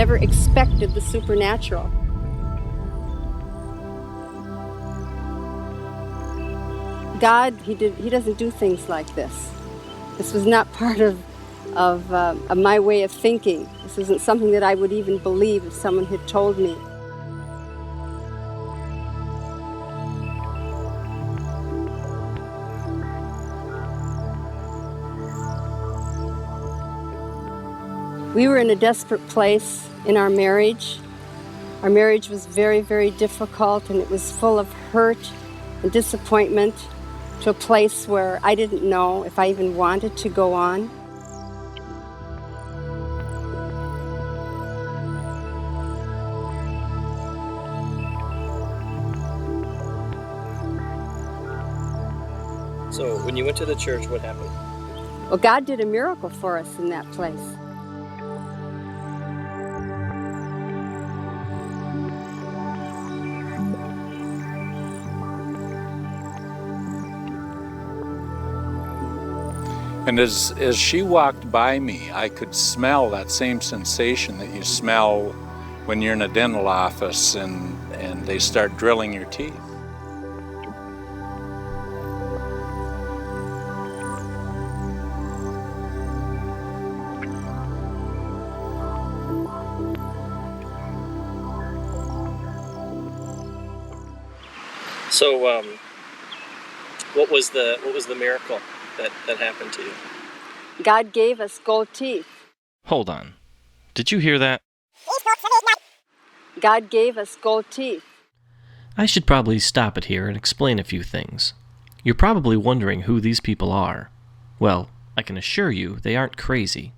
never expected the supernatural. God, he doesn't do things like this. This was not part of my way of thinking. This isn't something that I would even believe if someone had told me. We were in a desperate place in our marriage. Our marriage was very, very difficult, and it was full of hurt and disappointment, to a place where I didn't know if I even wanted to go on. So when you went to the church, what happened? Well, God did a miracle for us in that place. And as she walked by me, I could smell that same sensation that you smell when you're in a dental office and they start drilling your teeth. So, what was the miracle that happened to you? God gave us gold teeth. Hold on. Did you hear that? God gave us gold teeth. I should probably stop it here and explain a few things. You're probably wondering who these people are. Well, I can assure you they aren't crazy.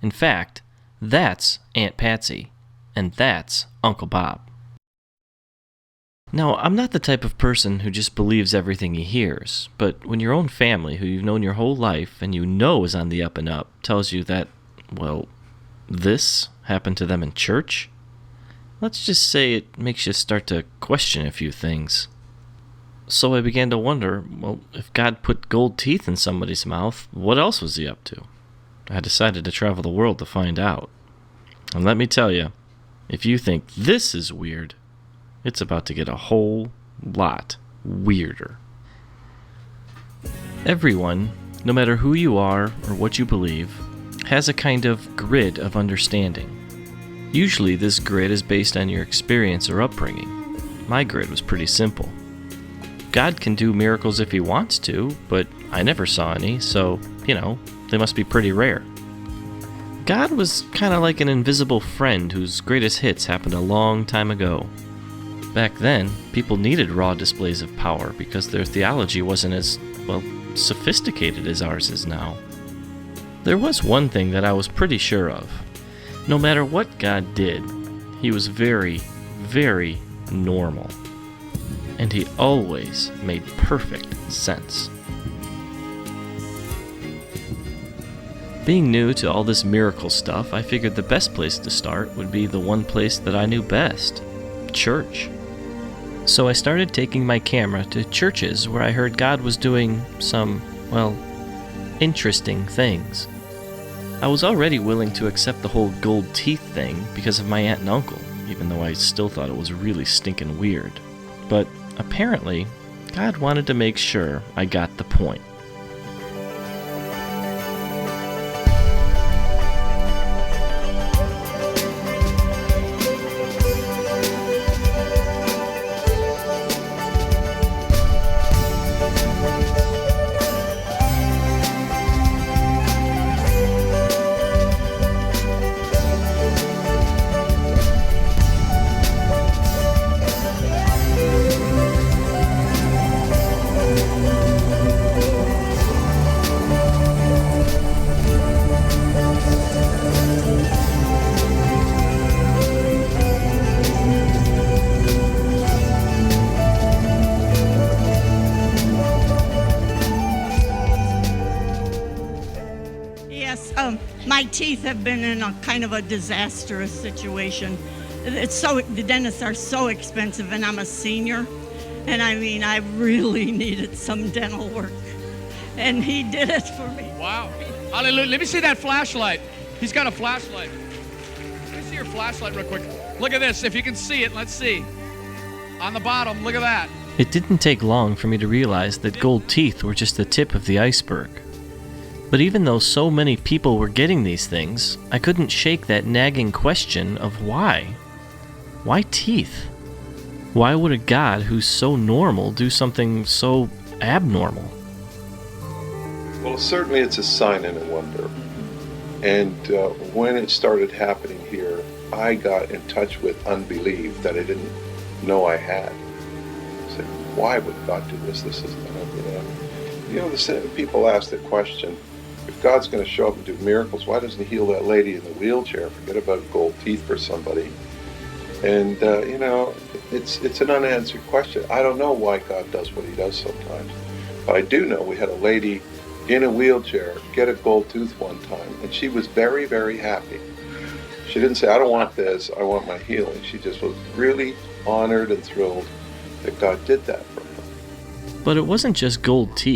In fact, that's Aunt Patsy, and that's Uncle Bob. Now, I'm not the type of person who just believes everything he hears, but when your own family, who you've known your whole life and you know is on the up and up, tells you that, well, this happened to them in church, let's just say it makes you start to question a few things. So I began to wonder, well, if God put gold teeth in somebody's mouth, what else was he up to? I decided to travel the world to find out. And let me tell you, if you think this is weird, it's about to get a whole lot weirder. Everyone, no matter who you are or what you believe, has a kind of grid of understanding. Usually this grid is based on your experience or upbringing. My grid was pretty simple. God can do miracles if he wants to, but I never saw any, so, they must be pretty rare. God was kind of like an invisible friend whose greatest hits happened a long time ago. Back then, people needed raw displays of power because their theology wasn't as, sophisticated as ours is now. There was one thing that I was pretty sure of. No matter what God did, he was very, very normal. And he always made perfect sense. Being new to all this miracle stuff, I figured the best place to start would be the one place that I knew best, church. So I started taking my camera to churches where I heard God was doing some, interesting things. I was already willing to accept the whole gold teeth thing because of my aunt and uncle, even though I still thought it was really stinking weird. But apparently, God wanted to make sure I got the point. My teeth have been in a kind of a disastrous situation. The dentists are so expensive, and I'm a senior, and I really needed some dental work, and he did it for me. Wow. Hallelujah. Let me see that flashlight. He's got a flashlight. Let me see your flashlight real quick. Look at this. If you can see it, let's see. On the bottom, look at that. It didn't take long for me to realize that gold teeth were just the tip of the iceberg. But even though so many people were getting these things, I couldn't shake that nagging question of why. Why teeth? Why would a God who's so normal do something so abnormal? Well, certainly it's a sign and a wonder. And when it started happening here, I got in touch with unbelief that I didn't know I had. I said, why would God do this? This is the people ask the question, if God's going to show up and do miracles, why doesn't he heal that lady in the wheelchair? Forget about gold teeth for somebody. And, it's an unanswered question. I don't know why God does what he does sometimes. But I do know we had a lady in a wheelchair get a gold tooth one time, and she was very, very happy. She didn't say, I don't want this, I want my healing. She just was really honored and thrilled that God did that for her. But it wasn't just gold teeth.